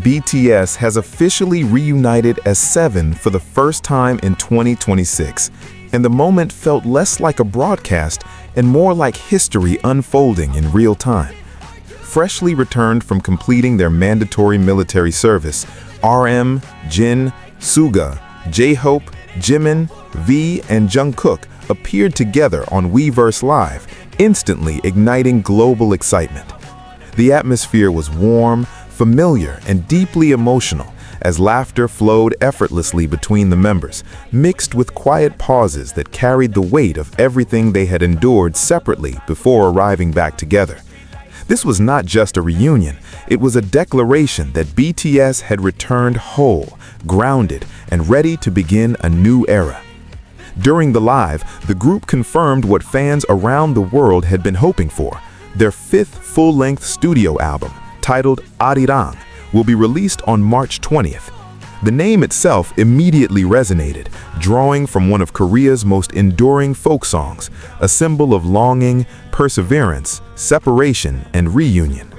BTS has officially reunited as 7 for the first time in 2026, and the moment felt less like a broadcast and more like history unfolding in real time. Freshly returned from completing their mandatory military service, RM, Jin, Suga, J-Hope, Jimin, V, and Jungkook appeared together on Weverse Live, instantly igniting global excitement. The atmosphere was warm, familiar, and deeply emotional as laughter flowed effortlessly between the members, mixed with quiet pauses that carried the weight of everything they had endured separately before arriving back together. This was not just a reunion, it was a declaration that BTS had returned whole, grounded, and ready to begin a new era. During the live, the group confirmed what fans around the world had been hoping for. Their 5th full-length studio album, titled Arirang, will be released on March 20th. The name itself immediately resonated, drawing from one of Korea's most enduring folk songs, a symbol of longing, perseverance, separation, and reunion.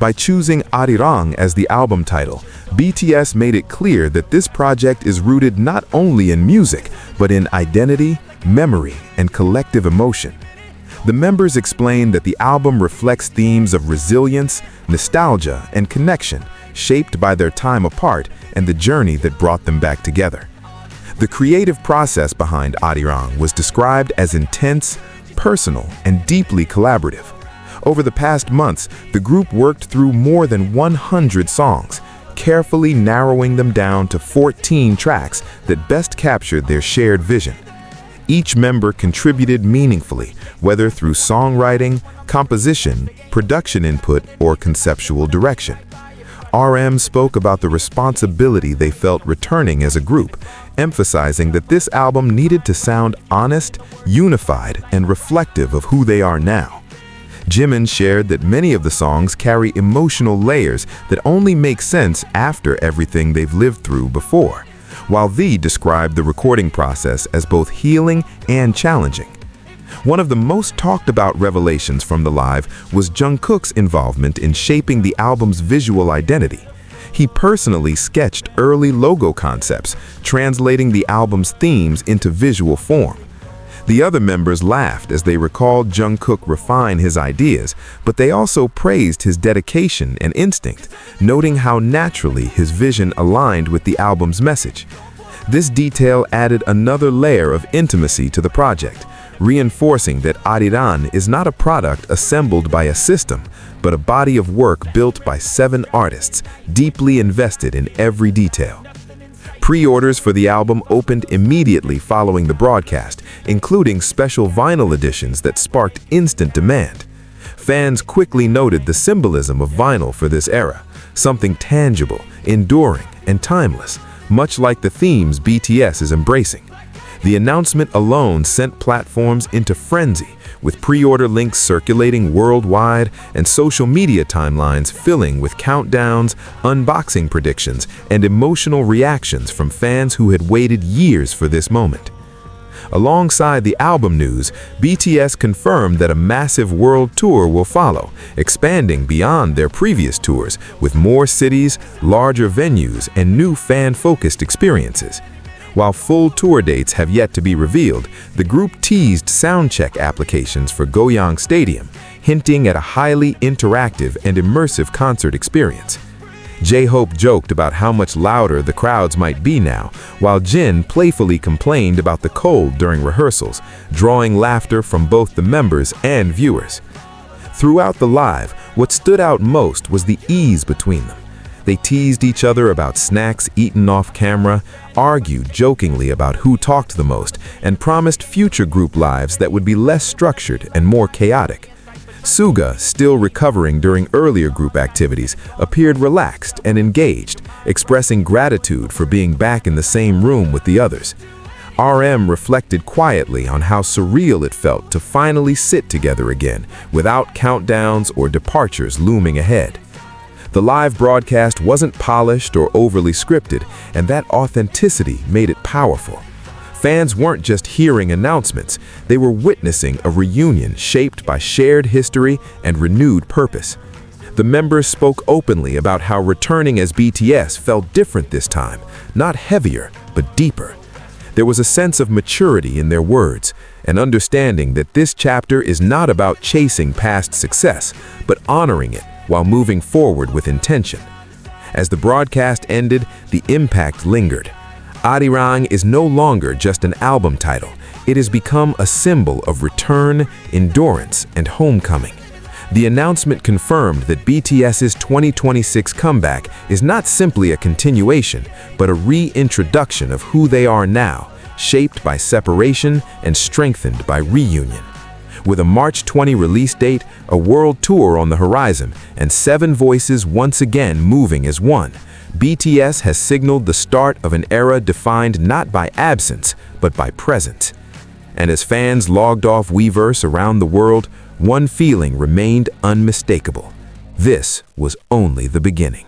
By choosing Arirang as the album title, BTS made it clear that this project is rooted not only in music, but in identity, memory, and collective emotion. The members explained that the album reflects themes of resilience, nostalgia, and connection, shaped by their time apart and the journey that brought them back together. The creative process behind Arirang was described as intense, personal, and deeply collaborative. Over the past months, the group worked through more than 100 songs, carefully narrowing them down to 14 tracks that best captured their shared vision. Each member contributed meaningfully, whether through songwriting, composition, production input, or conceptual direction. RM spoke about the responsibility they felt returning as a group, emphasizing that this album needed to sound honest, unified, and reflective of who they are now. Jimin shared that many of the songs carry emotional layers that only make sense after everything they've lived through before, while V described the recording process as both healing and challenging. One of the most talked about revelations from the live was Jungkook's involvement in shaping the album's visual identity. He personally sketched early logo concepts, translating the album's themes into visual form. The other members laughed as they recalled Jungkook refine his ideas, but they also praised his dedication and instinct, noting how naturally his vision aligned with the album's message. This detail added another layer of intimacy to the project, reinforcing that Arirang is not a product assembled by a system, but a body of work built by 7 artists, deeply invested in every detail. Pre-orders for the album opened immediately following the broadcast, including special vinyl editions that sparked instant demand. Fans quickly noted the symbolism of vinyl for this era, something tangible, enduring, and timeless, much like the themes BTS is embracing. The announcement alone sent platforms into frenzy, with pre-order links circulating worldwide and social media timelines filling with countdowns, unboxing predictions, and emotional reactions from fans who had waited years for this moment. Alongside the album news, BTS confirmed that a massive world tour will follow, expanding beyond their previous tours with more cities, larger venues, and new fan-focused experiences. While full tour dates have yet to be revealed, the group teased soundcheck applications for Goyang Stadium, hinting at a highly interactive and immersive concert experience. J-Hope joked about how much louder the crowds might be now, while Jin playfully complained about the cold during rehearsals, drawing laughter from both the members and viewers. Throughout the live, what stood out most was the ease between them. They teased each other about snacks eaten off camera, argued jokingly about who talked the most, and promised future group lives that would be less structured and more chaotic. Suga, still recovering during earlier group activities, appeared relaxed and engaged, expressing gratitude for being back in the same room with the others. RM reflected quietly on how surreal it felt to finally sit together again, without countdowns or departures looming ahead. The live broadcast wasn't polished or overly scripted, and that authenticity made it powerful. Fans weren't just hearing announcements, they were witnessing a reunion shaped by shared history and renewed purpose. The members spoke openly about how returning as BTS felt different this time, not heavier, but deeper. There was a sense of maturity in their words, an understanding that this chapter is not about chasing past success, but honoring it while moving forward with intention. As the broadcast ended, the impact lingered. Arirang is no longer just an album title. It has become a symbol of return, endurance, and homecoming. The announcement confirmed that BTS's 2026 comeback is not simply a continuation, but a reintroduction of who they are now, shaped by separation and strengthened by reunion. With a March 20 release date, a world tour on the horizon, and 7 voices once again moving as one, BTS has signaled the start of an era defined not by absence, but by presence. And as fans logged off Weverse around the world, one feeling remained unmistakable. This was only the beginning.